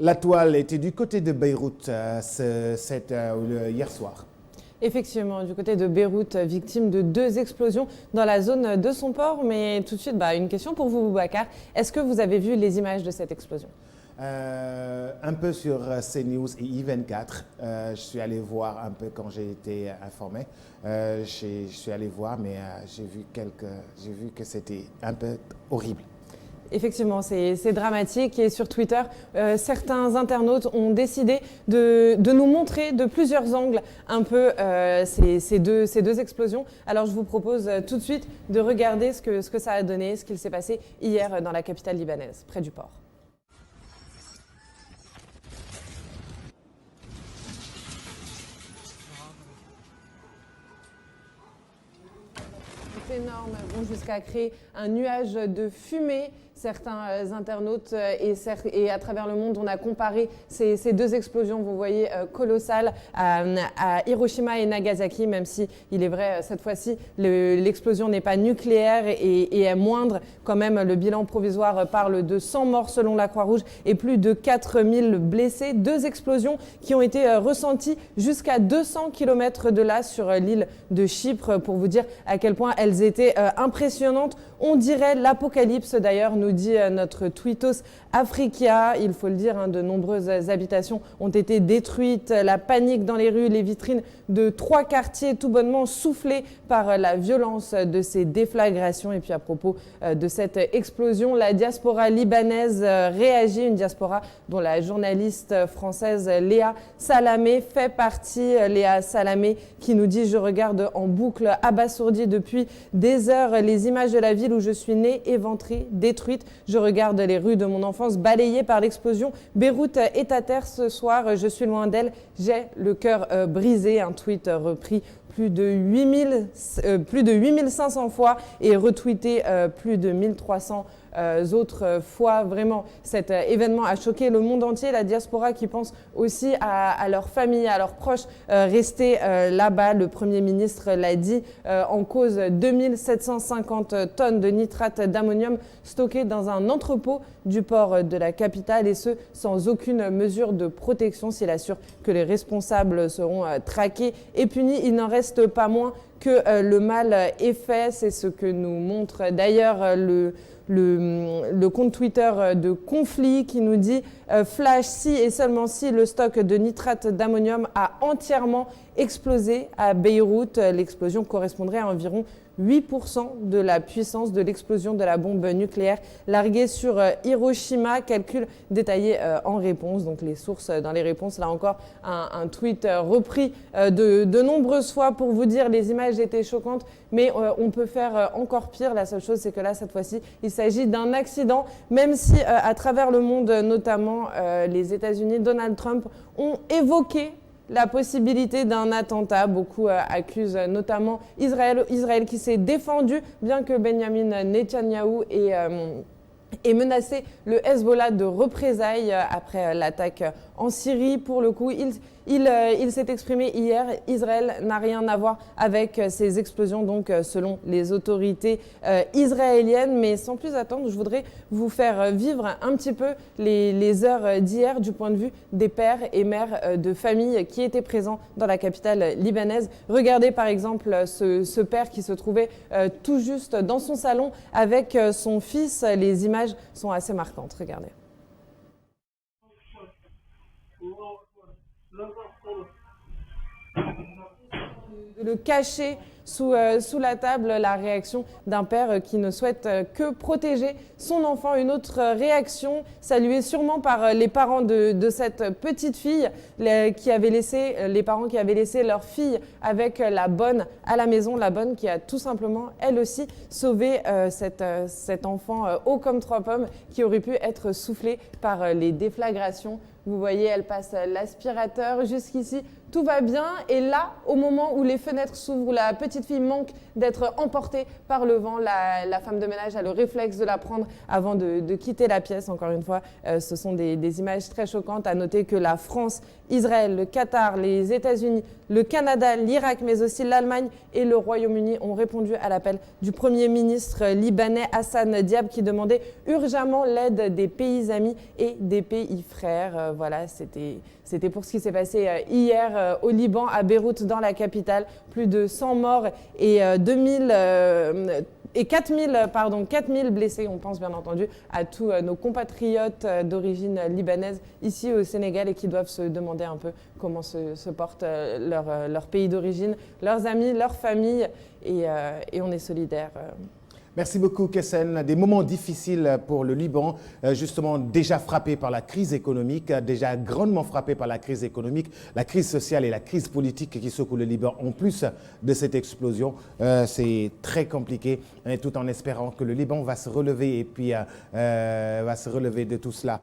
La toile était du côté de Beyrouth hier soir. Effectivement, du côté de Beyrouth, victime de 2 explosions dans la zone de son port. Mais tout de suite, une question pour vous, Boubacar. Est-ce que vous avez vu les images de cette explosion? Un peu sur CNews et I24. Je suis allé voir un peu quand j'ai été informé. Je suis allé voir, mais j'ai vu que c'était un peu horrible. Effectivement, c'est dramatique et sur Twitter, certains internautes ont décidé de nous montrer de plusieurs angles un peu ces deux explosions. Alors je vous propose tout de suite de regarder ce que ça a donné, ce qu'il s'est passé hier dans la capitale libanaise, près du port. C'est énorme, vont jusqu'à créer un nuage de fumée. Certains internautes et à travers le monde, on a comparé ces 2 explosions, vous voyez, colossales à Hiroshima et Nagasaki, même si il est vrai, cette fois-ci, l'explosion n'est pas nucléaire et est moindre. Quand même, le bilan provisoire parle de 100 morts selon la Croix-Rouge et plus de 4000 blessés. 2 explosions qui ont été ressenties jusqu'à 200 km de là sur l'île de Chypre, pour vous dire à quel point elles étaient impressionnantes. On dirait l'apocalypse d'ailleurs, nous dit notre tweetos Africa. Il faut le dire, de nombreuses habitations ont été détruites, la panique dans les rues, les vitrines de 3 quartiers tout bonnement soufflées par la violence de ces déflagrations. Et puis à propos de cette explosion, la diaspora libanaise réagit, une diaspora dont la journaliste française Léa Salamé fait partie. Léa Salamé qui nous dit « Je regarde en boucle abasourdie depuis des heures les images de la ville où je suis née, éventrée, détruite. Je regarde les rues de mon enfance balayées par l'explosion. Beyrouth est à terre ce soir, je suis loin d'elle, j'ai le cœur brisé ». Un tweet repris plus de 8500 fois et retweeté plus de 1300 autres fois. Vraiment, cet événement a choqué le monde entier. La diaspora qui pense aussi à leur famille, à leurs proches restés là-bas. Le Premier ministre l'a dit, en cause 2750 tonnes de nitrate d'ammonium stockées dans un entrepôt du port de la capitale, et ce, sans aucune mesure de protection. S'il assure que les responsables seront traqués et punis, il n'en reste pas moins que le mal est fait. C'est ce que nous montre d'ailleurs le compte Twitter de Conflit qui nous dit flash, si et seulement si le stock de nitrate d'ammonium a entièrement explosé à Beyrouth. L'explosion correspondrait à environ 8% de la puissance de l'explosion de la bombe nucléaire larguée sur Hiroshima. Calcul détaillé en réponse. Donc les sources dans les réponses, là encore un tweet repris de nombreuses fois pour vous dire les images étaient choquantes, mais on peut faire encore pire. La seule chose, c'est que là, cette fois-ci, il s'agit d'un accident, même si à travers le monde, notamment les États-Unis, Donald Trump ont évoqué la possibilité d'un attentat. Beaucoup accusent notamment Israël qui s'est défendu, bien que Benjamin Netanyahou ait menacé le Hezbollah de représailles après l'attaque en Syrie. Pour le coup, il s'est exprimé hier. Israël n'a rien à voir avec ces explosions, donc selon les autorités israéliennes. Mais sans plus attendre, je voudrais vous faire vivre un petit peu les heures d'hier du point de vue des pères et mères de famille qui étaient présents dans la capitale libanaise. Regardez par exemple ce père qui se trouvait tout juste dans son salon avec son fils. Les images sont assez marquantes. Regardez. De le cacher sous la table, la réaction d'un père qui ne souhaite que protéger son enfant. Une autre réaction saluée sûrement par les parents de cette petite fille, les parents qui avaient laissé leur fille avec la bonne à la maison, la bonne qui a tout simplement elle aussi sauvé cet enfant haut comme 3 pommes qui aurait pu être soufflé par les déflagrations. Vous voyez, elle passe l'aspirateur jusqu'ici. Tout va bien. Et là, au moment où les fenêtres s'ouvrent, la petite petite fille manque d'être emportée par le vent. La femme de ménage a le réflexe de la prendre avant de quitter la pièce. Encore une fois, ce sont des images très choquantes. À noter que la France, Israël, le Qatar, les États-Unis, le Canada, l'Irak, mais aussi l'Allemagne et le Royaume-Uni ont répondu à l'appel du Premier ministre libanais Hassan Diab qui demandait urgemment l'aide des pays amis et des pays frères. Voilà, c'était pour ce qui s'est passé hier au Liban, à Beyrouth, dans la capitale. Plus de 100 morts et 4000 blessés. On pense bien entendu à tous nos compatriotes d'origine libanaise ici au Sénégal et qui doivent se demander un peu comment se porte leur pays d'origine, leurs amis, leurs familles et on est solidaires. Merci beaucoup, Kesen. Des moments difficiles pour le Liban, justement déjà frappé par la crise économique, déjà grandement frappé par la crise économique, la crise sociale et la crise politique qui secoue le Liban en plus de cette explosion. C'est très compliqué, tout en espérant que le Liban va se relever et puis va se relever de tout cela.